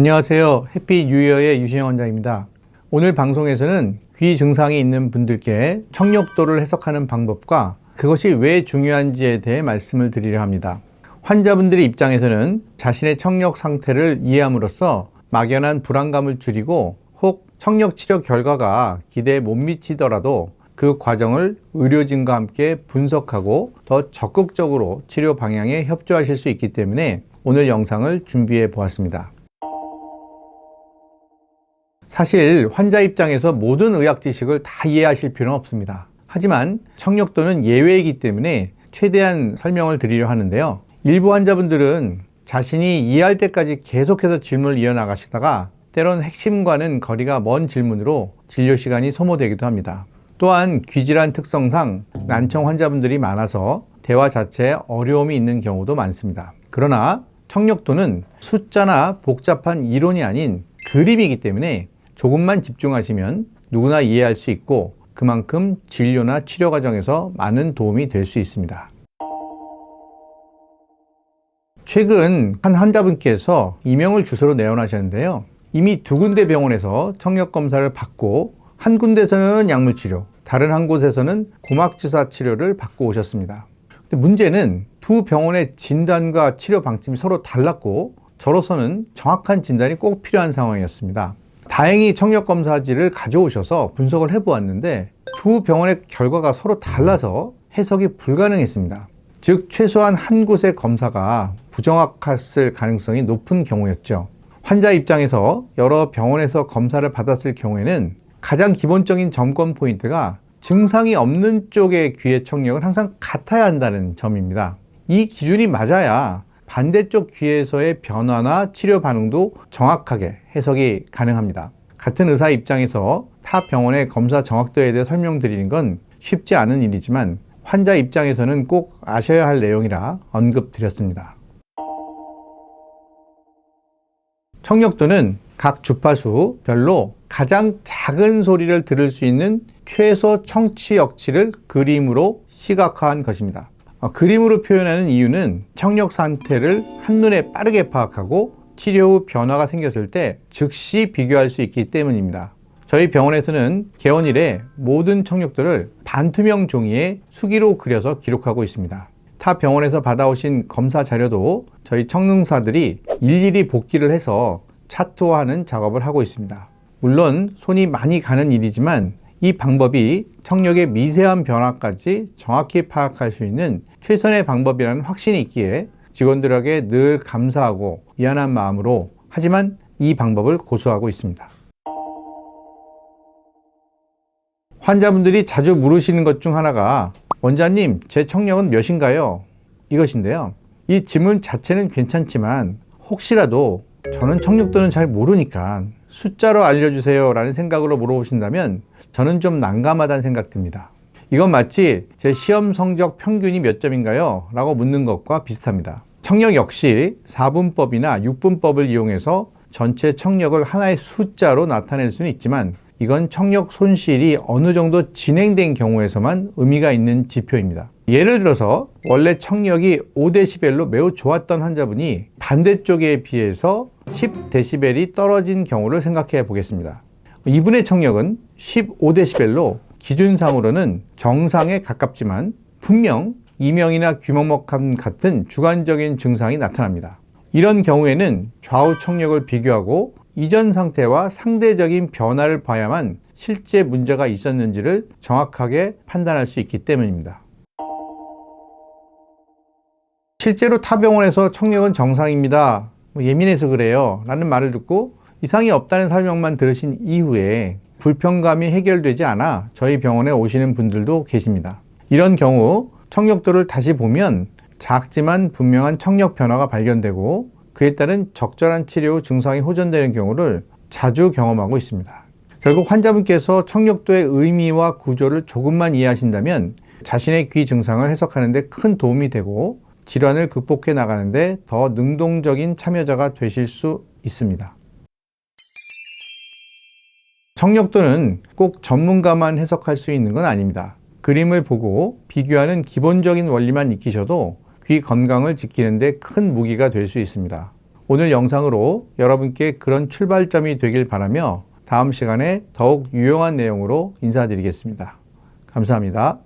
안녕하세요. 해피 뉴이어의 유신영 원장입니다. 오늘 방송에서는 귀 증상이 있는 분들께 청력도를 해석하는 방법과 그것이 왜 중요한지에 대해 말씀을 드리려 합니다. 환자분들의 입장에서는 자신의 청력 상태를 이해함으로써 막연한 불안감을 줄이고 혹 청력 치료 결과가 기대에 못 미치더라도 그 과정을 의료진과 함께 분석하고 더 적극적으로 치료 방향에 협조하실 수 있기 때문에 오늘 영상을 준비해 보았습니다. 사실 환자 입장에서 모든 의학 지식을 다 이해하실 필요는 없습니다. 하지만 청력도는 예외이기 때문에 최대한 설명을 드리려 하는데요. 일부 환자분들은 자신이 이해할 때까지 계속해서 질문을 이어나가시다가 때론 핵심과는 거리가 먼 질문으로 진료 시간이 소모되기도 합니다. 또한 귀질환 특성상 난청 환자분들이 많아서 대화 자체에 어려움이 있는 경우도 많습니다. 그러나 청력도는 숫자나 복잡한 이론이 아닌 그림이기 때문에 조금만 집중하시면 누구나 이해할 수 있고 그만큼 진료나 치료 과정에서 많은 도움이 될 수 있습니다. 최근 한 환자분께서 이명을 주소로 내원하셨는데요. 이미 두 군데 병원에서 청력 검사를 받고 한 군데서는 약물 치료, 다른 한 곳에서는 고막주사 치료를 받고 오셨습니다. 근데 문제는 두 병원의 진단과 치료 방침이 서로 달랐고 저로서는 정확한 진단이 꼭 필요한 상황이었습니다. 다행히 청력검사지를 가져오셔서 분석을 해보았는데 두 병원의 결과가 서로 달라서 해석이 불가능했습니다. 즉 최소한 한 곳의 검사가 부정확했을 가능성이 높은 경우였죠. 환자 입장에서 여러 병원에서 검사를 받았을 경우에는 가장 기본적인 점검 포인트가 증상이 없는 쪽의 귀의 청력은 항상 같아야 한다는 점입니다. 이 기준이 맞아야 반대쪽 귀에서의 변화나 치료 반응도 정확하게 해석이 가능합니다. 같은 의사 입장에서 타 병원의 검사 정확도에 대해 설명드리는 건 쉽지 않은 일이지만 환자 입장에서는 꼭 아셔야 할 내용이라 언급드렸습니다. 청력도는 각 주파수별로 가장 작은 소리를 들을 수 있는 최소 청취역치를 그림으로 시각화한 것입니다. 그림으로 표현하는 이유는 청력 상태를 한눈에 빠르게 파악하고 치료 후 변화가 생겼을 때 즉시 비교할 수 있기 때문입니다. 저희 병원에서는 개원 이래 모든 청력도를 반투명 종이에 수기로 그려서 기록하고 있습니다. 타 병원에서 받아오신 검사 자료도 저희 청능사들이 일일이 복기를 해서 차트화하는 작업을 하고 있습니다. 물론 손이 많이 가는 일이지만 이 방법이 청력의 미세한 변화까지 정확히 파악할 수 있는 최선의 방법이라는 확신이 있기에 직원들에게 늘 감사하고 미안한 마음으로 하지만 이 방법을 고수하고 있습니다. 환자분들이 자주 물으시는 것 중 하나가 원장님, 제 청력은 몇인가요? 이것인데요. 이 질문 자체는 괜찮지만 혹시라도 저는 청력도는 잘 모르니까 숫자로 알려주세요 라는 생각으로 물어보신다면 저는 좀 난감하다는 생각 듭니다. 이건 마치 제 시험 성적 평균이 몇 점인가요? 라고 묻는 것과 비슷합니다. 청력 역시 4분법이나 6분법을 이용해서 전체 청력을 하나의 숫자로 나타낼 수는 있지만 이건 청력 손실이 어느 정도 진행된 경우에서만 의미가 있는 지표입니다. 예를 들어서 원래 청력이 5dB로 매우 좋았던 환자분이 반대쪽에 비해서 10dB이 떨어진 경우를 생각해 보겠습니다. 이분의 청력은 15dB로 기준상으로는 정상에 가깝지만 분명 이명이나 귀먹먹함 같은 주관적인 증상이 나타납니다. 이런 경우에는 좌우 청력을 비교하고 이전 상태와 상대적인 변화를 봐야만 실제 문제가 있었는지를 정확하게 판단할 수 있기 때문입니다. 실제로 타 병원에서 청력은 정상입니다. 예민해서 그래요 라는 말을 듣고 이상이 없다는 설명만 들으신 이후에 불편감이 해결되지 않아 저희 병원에 오시는 분들도 계십니다. 이런 경우 청력도를 다시 보면 작지만 분명한 청력 변화가 발견되고 그에 따른 적절한 치료 후 증상이 호전되는 경우를 자주 경험하고 있습니다. 결국 환자분께서 청력도의 의미와 구조를 조금만 이해하신다면 자신의 귀 증상을 해석하는 데 큰 도움이 되고 질환을 극복해 나가는 데 더 능동적인 참여자가 되실 수 있습니다. 청력도는 꼭 전문가만 해석할 수 있는 건 아닙니다. 그림을 보고 비교하는 기본적인 원리만 익히셔도 귀 건강을 지키는 데 큰 무기가 될 수 있습니다. 오늘 영상으로 여러분께 그런 출발점이 되길 바라며 다음 시간에 더욱 유용한 내용으로 인사드리겠습니다. 감사합니다.